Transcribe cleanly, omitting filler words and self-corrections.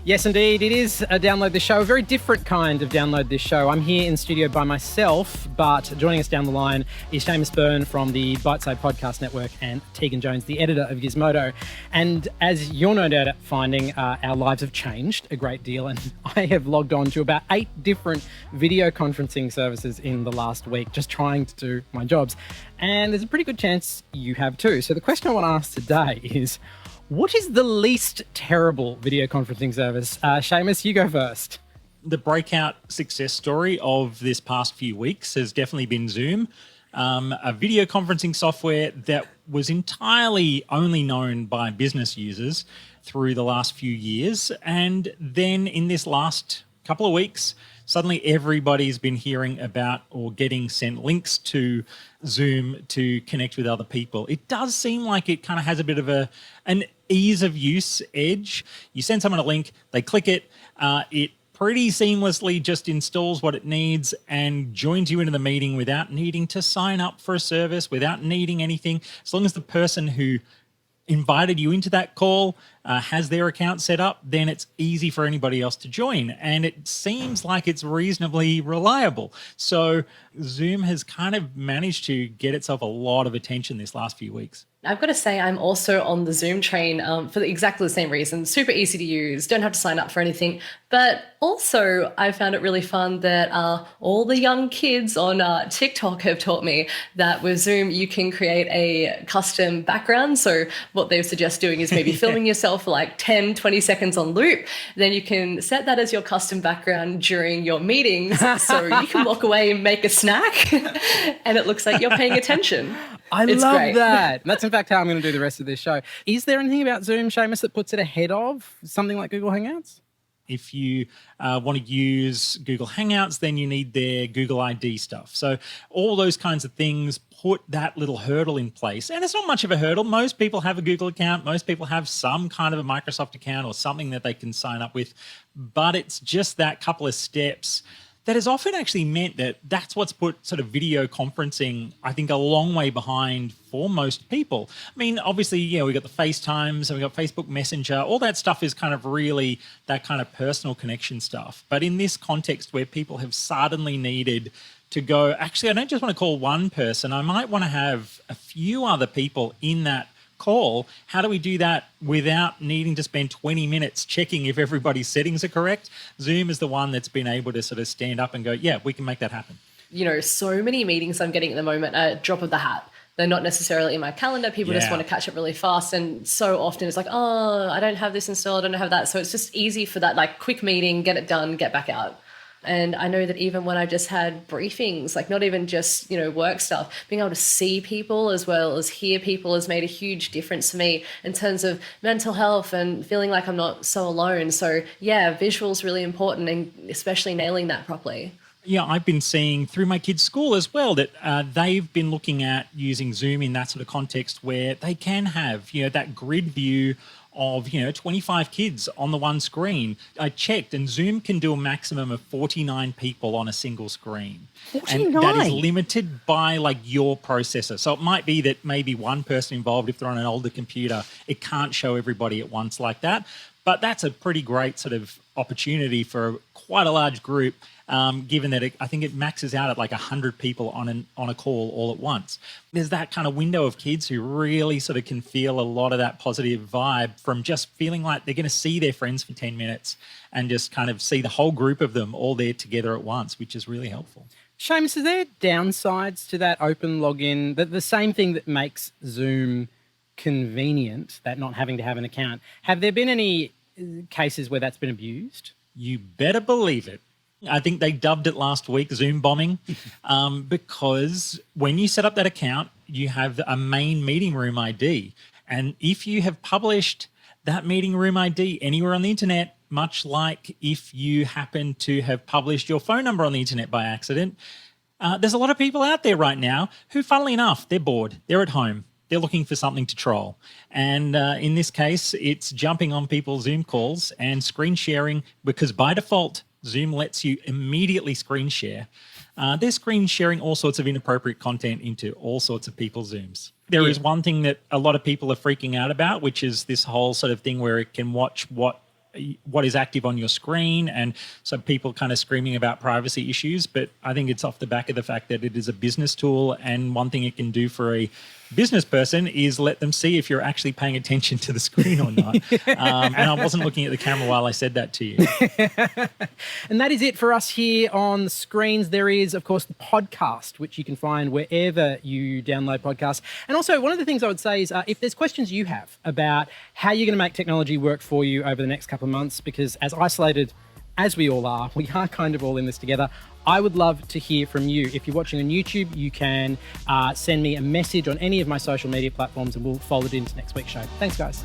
Yes, indeed. It is a Download This Show, a very different kind of Download This Show. I'm here in studio by myself, but joining us down the line is Seamus Byrne from the Biteside Podcast Network and Tegan Jones, the editor of Gizmodo. And as you're no doubt finding, our lives have changed a great deal, and I have logged on to about 8 different video conferencing services in the last week, just trying to do my jobs. And there's a pretty good chance you have too. So the question I want to ask today is, what is the least terrible video conferencing service? Seamus, you go first. The breakout success story of this past few weeks has definitely been Zoom, a video conferencing software that was entirely only known by business users through the last few years. And then in this last couple of weeks, suddenly everybody's been hearing about or getting sent links to Zoom to connect with other people. It does seem like it kind of has a bit of an ease of use edge. You send someone a link, they click it, it pretty seamlessly just installs what it needs and joins you into the meeting without needing to sign up for a service, without needing anything. As long as the person who invited you into that call has their account set up, then it's easy for anybody else to join. And it seems like it's reasonably reliable. So Zoom has kind of managed to get itself a lot of attention this last few weeks. I've got to say I'm also on the Zoom train for exactly the same reason. Super easy to use, don't have to sign up for anything. But also I found it really fun that all the young kids on TikTok have taught me that with Zoom you can create a custom background. So what they suggest doing is maybe filming yourself for like 10, 20 seconds on loop. Then you can set that as your custom background during your meetings. So you can walk away and make a snack and it looks like you're paying attention. It's love great. That. That's in fact how I'm going to do the rest of this show. Is there anything about Zoom, Seamus, that puts it ahead of something like Google Hangouts? If you want to use Google Hangouts, then you need their Google ID stuff. So all those kinds of things put that little hurdle in place. And it's not much of a hurdle. Most people have a Google account. Most people have some kind of a Microsoft account or something that they can sign up with. But it's just that couple of steps that has often actually meant that that's what's put sort of video conferencing, I think, a long way behind for most people. I mean, obviously, we got the FaceTimes and we got Facebook Messenger. All that stuff is kind of really that kind of personal connection stuff. But in this context where people have suddenly needed to go, actually, I don't just want to call one person. I might want to have a few other people in that call. How do we do that without needing to spend 20 minutes checking if everybody's settings are correct? Zoom is the one that's been able to sort of stand up and go, yeah, we can make that happen. So many meetings I'm getting at the moment are drop of the hat. They're not necessarily in my calendar. People just want to catch up really fast. And so often it's like, oh, I don't have this installed, I don't have that. So it's just easy for that like quick meeting, get it done, get back out. And I know that even when I just had briefings, like not even just, work stuff, being able to see people as well as hear people has made a huge difference for me in terms of mental health and feeling like I'm not so alone. So yeah, visuals really important and especially nailing that properly. Yeah, I've been seeing through my kids' school as well that they've been looking at using Zoom in that sort of context where they can have, that grid view of 25 kids on the one screen. I checked and Zoom can do a maximum of 49 people on a single screen. 49? And that is limited by like your processor. So it might be that maybe one person involved, if they're on an older computer, it can't show everybody at once like that. But that's a pretty great sort of opportunity for quite a large group, given that I think it maxes out at like 100 people on a call all at once. There's that kind of window of kids who really sort of can feel a lot of that positive vibe from just feeling like they're going to see their friends for 10 minutes and just kind of see the whole group of them all there together at once, which is really helpful. Seamus, are there downsides to that open login? The same thing that makes Zoom convenient, that not having to have an account. Have there been any cases where that's been abused? You better believe it. I think they dubbed it last week Zoom bombing because when you set up that account, you have a main meeting room ID. And if you have published that meeting room ID anywhere on the internet, much like if you happen to have published your phone number on the internet by accident, there's a lot of people out there right now who, funnily enough, they're bored, they're at home. They're looking for something to troll. And in this case, it's jumping on people's Zoom calls and screen sharing because by default, Zoom lets you immediately screen share. They're screen sharing all sorts of inappropriate content into all sorts of people's Zooms. There is one thing that a lot of people are freaking out about, which is this whole sort of thing where it can watch what what is active on your screen, and so people kind of screaming about privacy issues. But I think it's off the back of the fact that it is a business tool, and one thing it can do for a business person is let them see if you're actually paying attention to the screen or not. And I wasn't looking at the camera while I said that to you. And that is it for us here on the screens. There is, of course, the podcast, which you can find wherever you download podcasts. And also, one of the things I would say is if there's questions you have about how you're going to make technology work for you over the next couple of months, because as isolated as we all are, we are kind of all in this together, I would love to hear from you. If you're watching on YouTube, you can send me a message on any of my social media platforms and we'll fold it into next week's show. Thanks, guys.